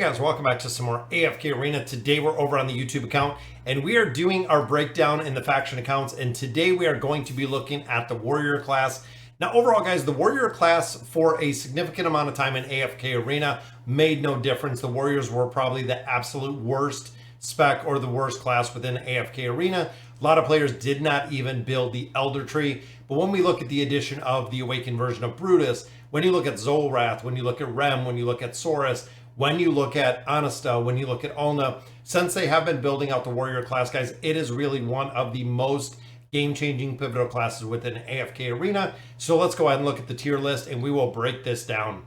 Hey guys, welcome back to some more AFK Arena. Today we're over on the YouTube account and we are doing our breakdown in the faction accounts, and today we are going to be looking at the warrior class. Now overall guys, the warrior class for a significant amount of time in AFK Arena made no difference. The warriors were probably the absolute worst spec or the worst class within AFK Arena. A lot of players did not even build the Elder Tree, but when we look at the addition of the Awakened version of Brutus, when you look at Zolrath, when you look at Rem, when you look at Saurus, when you look at Anasta, when you look at Ulna, since they have been building out the warrior class, guys, it is really one of the most game-changing pivotal classes within AFK Arena. So let's go ahead and look at the tier list and we will break this down.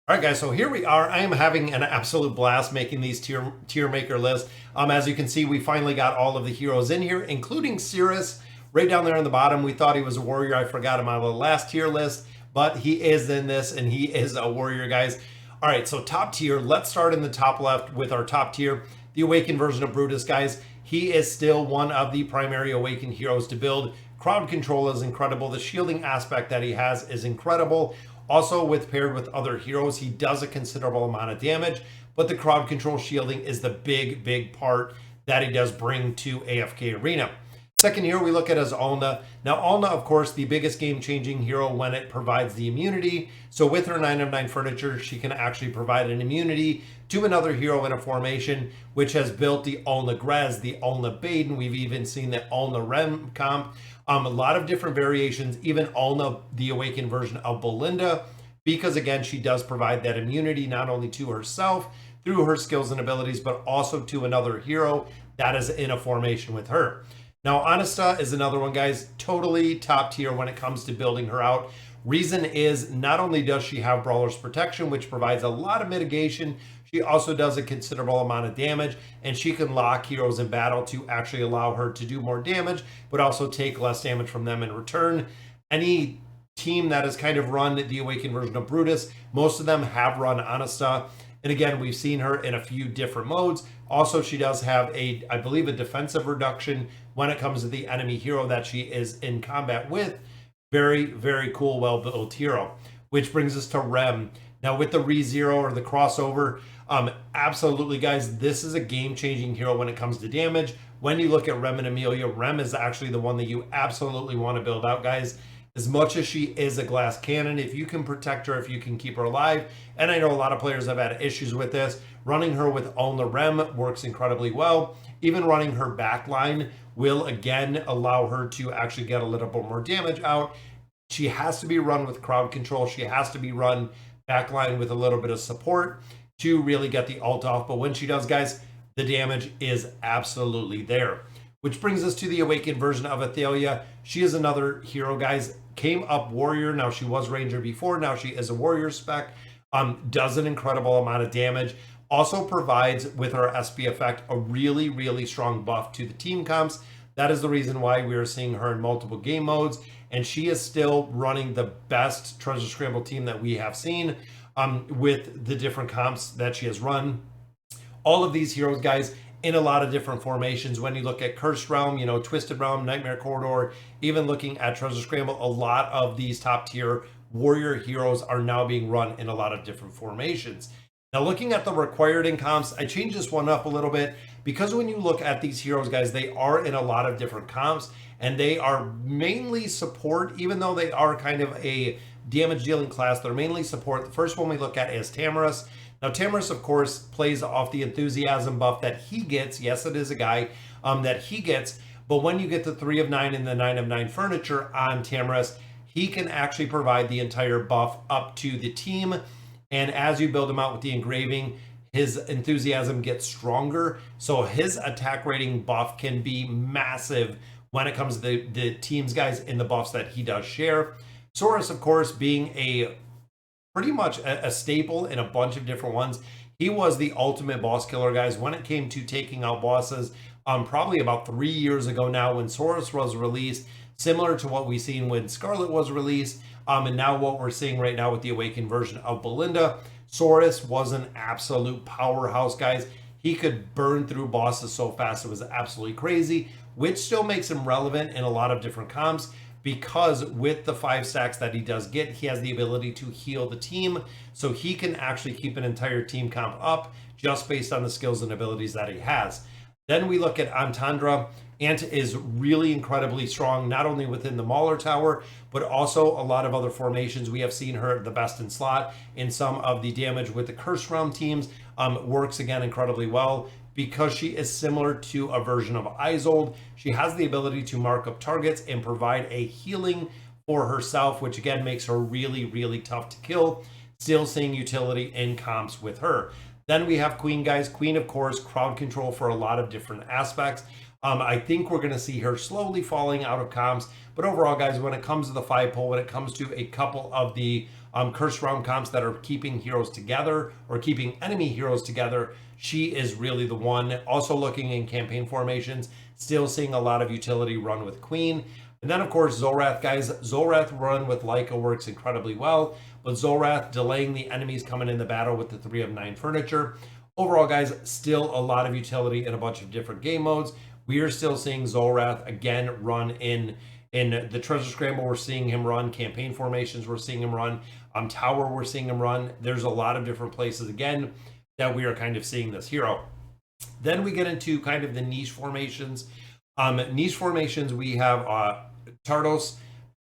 All right, guys, so here we are. I am having an absolute blast making these tier maker lists. As you can see, we finally got all of the heroes in here, including Cirrus right down there on the bottom. We thought he was a warrior. I forgot him on the last tier list, but he is in this and he is a warrior, guys. All right, so top tier, let's start in the top left with our top tier, the Awakened version of Brutus, guys. He is still one of the primary Awakened heroes to build. Crowd control is incredible. The shielding aspect that he has is incredible. Also, with paired with other heroes, he does a considerable amount of damage, but the crowd control shielding is the big part that he does bring to AFK Arena. Second hero we look at is Ulna. Now Ulna, of course, the biggest game-changing hero when it provides the immunity. So with her 9 of 9 furniture, she can actually provide an immunity to another hero in a formation, which has built the Ulna Grez, the Ulna Baden. We've even seen the Ulna Rem comp. A lot of different variations, even Ulna, the Awakened version of Belinda, because again, she does provide that immunity not only to herself through her skills and abilities, but also to another hero that is in a formation with her. Now, Anasta is another one, guys, totally top tier when it comes to building her out. Reason is not only does she have Brawler's Protection, which provides a lot of mitigation, she also does a considerable amount of damage, and she can lock heroes in battle to actually allow her to do more damage, but also take less damage from them in return. Any team that has kind of run the Awakened version of Brutus, most of them have run Anasta. And again, we've seen her in a few different modes. Also, she does have I believe, a defensive reduction when it comes to the enemy hero that she is in combat with. Very cool, well-built hero. Which brings us to Rem. Now, with the ReZero or the crossover, absolutely, guys, this is a game-changing hero when it comes to damage. When you look at Rem and Amelia, Rem is actually the one that you absolutely want to build out, guys. As much as she is a glass cannon, if you can protect her, if you can keep her alive, and I know a lot of players have had issues with this, running her with Ulna Rem works incredibly well. Even running her backline will again allow her to actually get a little bit more damage out. She has to be run with crowd control. She has to be run backline with a little bit of support to really get the ult off. But when she does, guys, the damage is absolutely there. Which brings us to the Awakened version of Athalia. She is another hero, guys. Came up warrior. Now she was ranger before. Now she is a warrior spec. Does an incredible amount of damage. Also provides with her SP effect a really strong buff to the team comps. That is the reason why we are seeing her in multiple game modes. And she is still running the best Treasure Scramble team that we have seen with the different comps that she has run. All of these heroes, guys, in a lot of different formations. When you look at Cursed Realm, Twisted Realm, Nightmare Corridor, even looking at Treasure Scramble, a lot of these top tier warrior heroes are now being run in a lot of different formations. Now, looking at the required in comps, I changed this one up a little bit because when you look at these heroes, guys, they are in a lot of different comps and they are mainly support, even though they are kind of a damage dealing class, they're mainly support. The first one we look at is Tamurus. Now, Tamurus, of course, plays off the enthusiasm buff that he gets. Yes, it is a guy that he gets. But when you get the 3 of 9 and the 9 of 9 furniture on Tamurus, he can actually provide the entire buff up to the team. And as you build him out with the engraving, his enthusiasm gets stronger. So his attack rating buff can be massive when it comes to the teams, guys, in the buffs that he does share. Saurus, of course, being pretty much a staple in a bunch of different ones. He was the ultimate boss killer, guys, when it came to taking out bosses. Probably about 3 years ago now when Saurus was released, similar to what we seen when Scarlet was released, and now what we're seeing right now with the Awakened version of Belinda. Saurus was an absolute powerhouse, guys. He could burn through bosses so fast, it was absolutely crazy, which still makes him relevant in a lot of different comps. because with the 5 stacks that he does get, he has the ability to heal the team. So he can actually keep an entire team comp up just based on the skills and abilities that he has. Then we look at Antandra. Ant is really incredibly strong, not only within the Mauler Tower, but also a lot of other formations. We have seen her the best in slot in some of the damage with the Curse Realm teams. Works again incredibly well because she is similar to a version of Isolde. She has the ability to mark up targets and provide a healing for herself, which again makes her really, really tough to kill. Still seeing utility in comps with her. Then we have Queen, guys. Queen, of course, crowd control for a lot of different aspects. I think we're going to see her slowly falling out of comps. But overall, guys, when it comes to the 5-pole, when it comes to a couple of the Curse Realm comps that are keeping heroes together or keeping enemy heroes together, she is really the one. Also looking in campaign formations, still seeing a lot of utility run with Queen. And then, of course, Zolrath, guys. Zolrath run with Leica works incredibly well, but Zolrath delaying the enemies coming in the battle with the 3 of 9 furniture. Overall, guys, still a lot of utility in a bunch of different game modes. We are still seeing Zolrath again run in the Treasure Scramble. We're seeing him run campaign formations. We're seeing him run Tower. We're seeing him run. There's a lot of different places again that we are kind of seeing this hero. Then we get into kind of the niche formations. Niche formations, we have Tardos,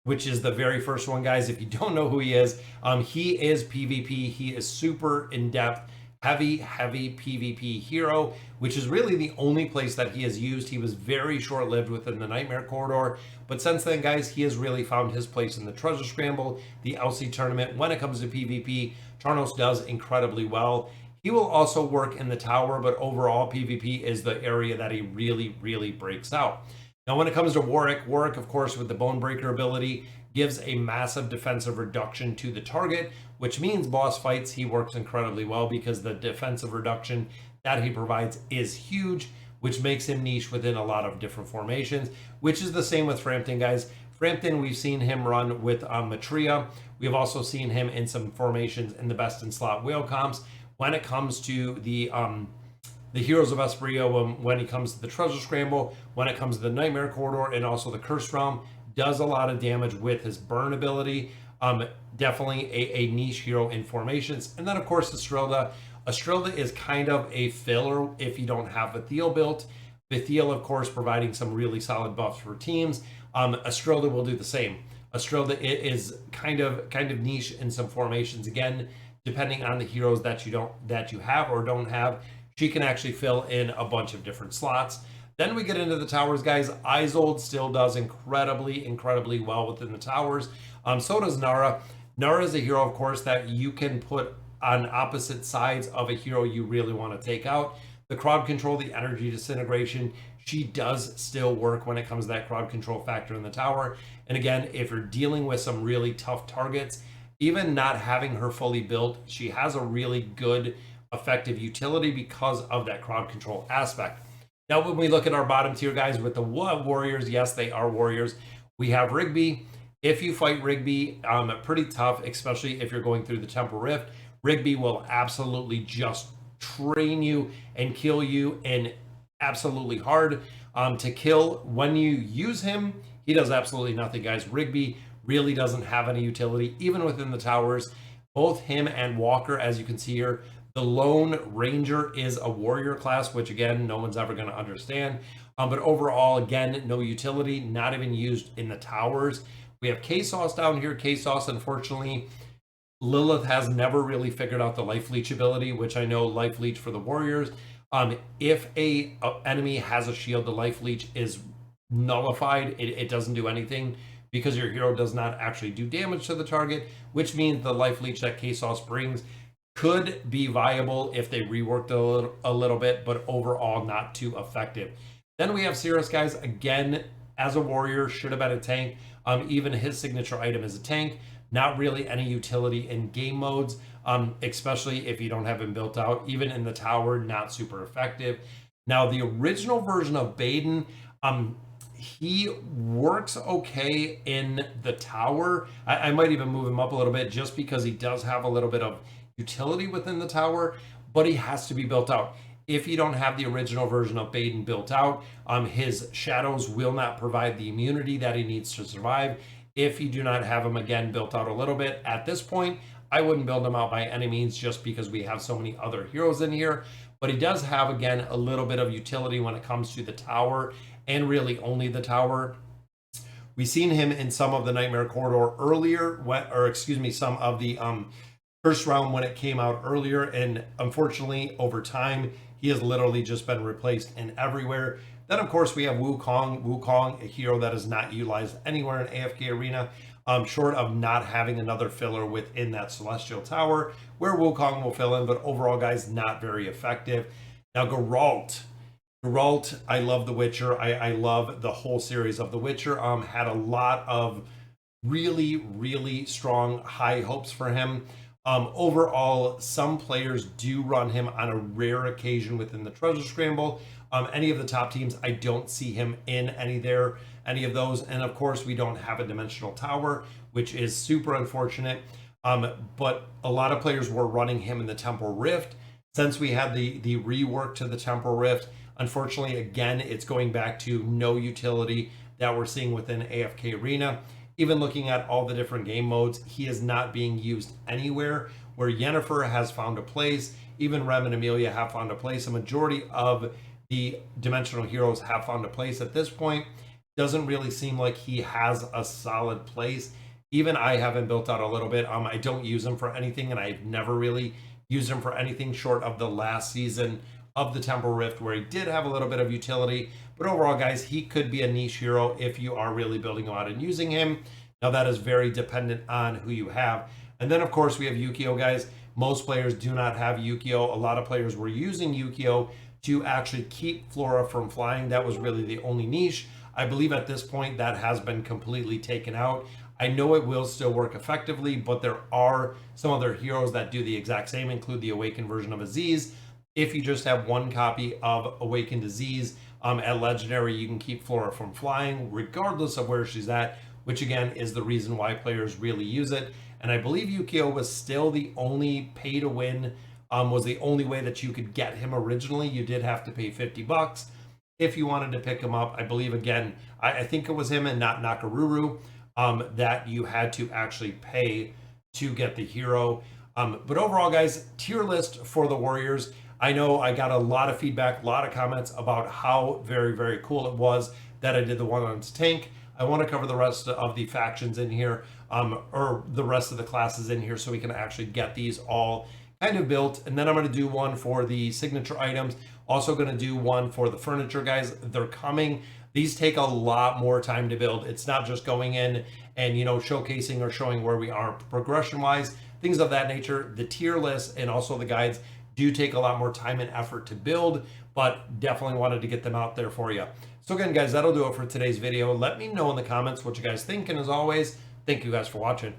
which is the very first one, guys. If you don't know who he is PvP. He is super in-depth, heavy PvP hero, which is really the only place that he has used. He was very short-lived within the Nightmare Corridor, but since then, guys, he has really found his place in the Treasure Scramble, the LC tournament. When it comes to PvP, Tarnos does incredibly well. He will also work in the tower, but overall PvP is the area that he really breaks out. Now, when it comes to Warwick, of course, with the Bonebreaker ability, gives a massive defensive reduction to the target, which means boss fights, he works incredibly well because the defensive reduction that he provides is huge, which makes him niche within a lot of different formations, which is the same with Frampton, guys. Frampton, we've seen him run with Matria. We've also seen him in some formations in the best in slot whale comps. When it comes to the Heroes of Espria, when it comes to the Treasure Scramble, when it comes to the Nightmare Corridor, and also the Curse Realm, does a lot of damage with his burn ability. Definitely a niche hero in formations. And then, of course, Estrilda. Estrilda is kind of a filler if you don't have Vithiel built. Vithiel, of course, providing some really solid buffs for teams. Estrilda will do the same. Estrilda is kind of niche in some formations. Again, depending on the heroes that you have or don't have, she can actually fill in a bunch of different slots. Then we get into the towers, guys. Isolde still does incredibly well within the towers. So does Nara. Nara is a hero, of course, that you can put on opposite sides of a hero you really want to take out. The crowd control, the energy disintegration, she does still work when it comes to that crowd control factor in the tower. And again, if you're dealing with some really tough targets, even not having her fully built, she has a really good effective utility because of that crowd control aspect. Now, when we look at our bottom tier, guys, with the warriors, yes, they are warriors. We have Rigby. If you fight Rigby, pretty tough, especially if you're going through the Temple Rift. Rigby will absolutely just train you and kill you, and absolutely hard to kill. When you use him, he does absolutely nothing, guys. Rigby really doesn't have any utility, even within the towers. Both him and Walker, as you can see here, the Lone Ranger is a warrior class, which again, no one's ever going to understand. But overall, again, no utility, not even used in the towers. We have K-Sauce down here. K-Sauce, unfortunately, Lilith has never really figured out the Life Leech ability, which I know Life Leech for the warriors. If a enemy has a shield, the Life Leech is nullified. It doesn't do anything because your hero does not actually do damage to the target, which means the Life Leech that K-Sauce brings could be viable if they reworked a little bit, but overall not too effective. Then we have Cirrus, guys. Again, as a warrior, should have been a tank. Even his signature item is a tank. Not really any utility in game modes, especially if you don't have him built out. Even in the tower, not super effective. Now, the original version of Baden, he works okay in the tower. I might even move him up a little bit just because he does have a little bit of utility within the tower, but he has to be built out. If you don't have the original version of Baden built out, his shadows will not provide the immunity that he needs to survive. If you do not have him again built out a little bit at this point, I wouldn't build him out by any means just because we have so many other heroes in here. But he does have, again, a little bit of utility when it comes to the tower, and really only the tower. We've seen him in some of the Nightmare Corridor earlier, or excuse me, some of the first round when it came out earlier, and unfortunately over time he has literally just been replaced in everywhere. Then of course we have Wukong, a hero that is not utilized anywhere in AFK Arena, short of not having another filler within that Celestial Tower where Wukong will fill in, but overall guys, not very effective. Now Geralt, I love The Witcher. I love the whole series of The Witcher. Had a lot of really strong high hopes for him. Overall, some players do run him on a rare occasion within the Treasure Scramble. Any of the top teams, I don't see him in any of those. And of course, we don't have a Dimensional Tower, which is super unfortunate. But a lot of players were running him in the Temporal Rift. Since we had the rework to the Temporal Rift, unfortunately, again, it's going back to no utility that we're seeing within AFK Arena. Even looking at all the different game modes, he is not being used anywhere. Where Yennefer has found a place, even Rem and Amelia have found a place. A majority of the dimensional heroes have found a place at this point. Doesn't really seem like he has a solid place. Even I have him built out a little bit. I don't use him for anything, and I've never really used him for anything short of the last season of the Temporal Rift, where he did have a little bit of utility. But overall, guys, he could be a niche hero if you are really building him out and using him. Now, that is very dependent on who you have. And then, of course, we have Yukio, guys. Most players do not have Yukio. A lot of players were using Yukio to actually keep Flora from flying. That was really the only niche. I believe at this point that has been completely taken out. I know it will still work effectively, but there are some other heroes that do the exact same, include the Awakened version of Aziz. If you just have one copy of Awakened Aziz at Legendary, you can keep Flora from flying regardless of where she's at, which again is the reason why players really use it. And I believe Yukio was still the only pay to win, was the only way that you could get him originally. You did have to pay $50 if you wanted to pick him up. I believe, again, I think it was him and not Nakaruru, that you had to actually pay to get the hero. But overall, guys, tier list for the Warriors. I know I got a lot of feedback, a lot of comments about how very cool it was that I did the one on tank. I want to cover the rest of the factions in here, or the rest of the classes in here, so we can actually get these all kind of built. And then I'm going to do one for the signature items. Also going to do one for the furniture, guys. They're coming. These take a lot more time to build. It's not just going in and, you know, showcasing or showing where we are progression wise, things of that nature. The tier list and also the guides do take a lot more time and effort to build, but definitely wanted to get them out there for you. So again, guys, that'll do it for today's video. Let me know in the comments what you guys think, and as always, thank you guys for watching.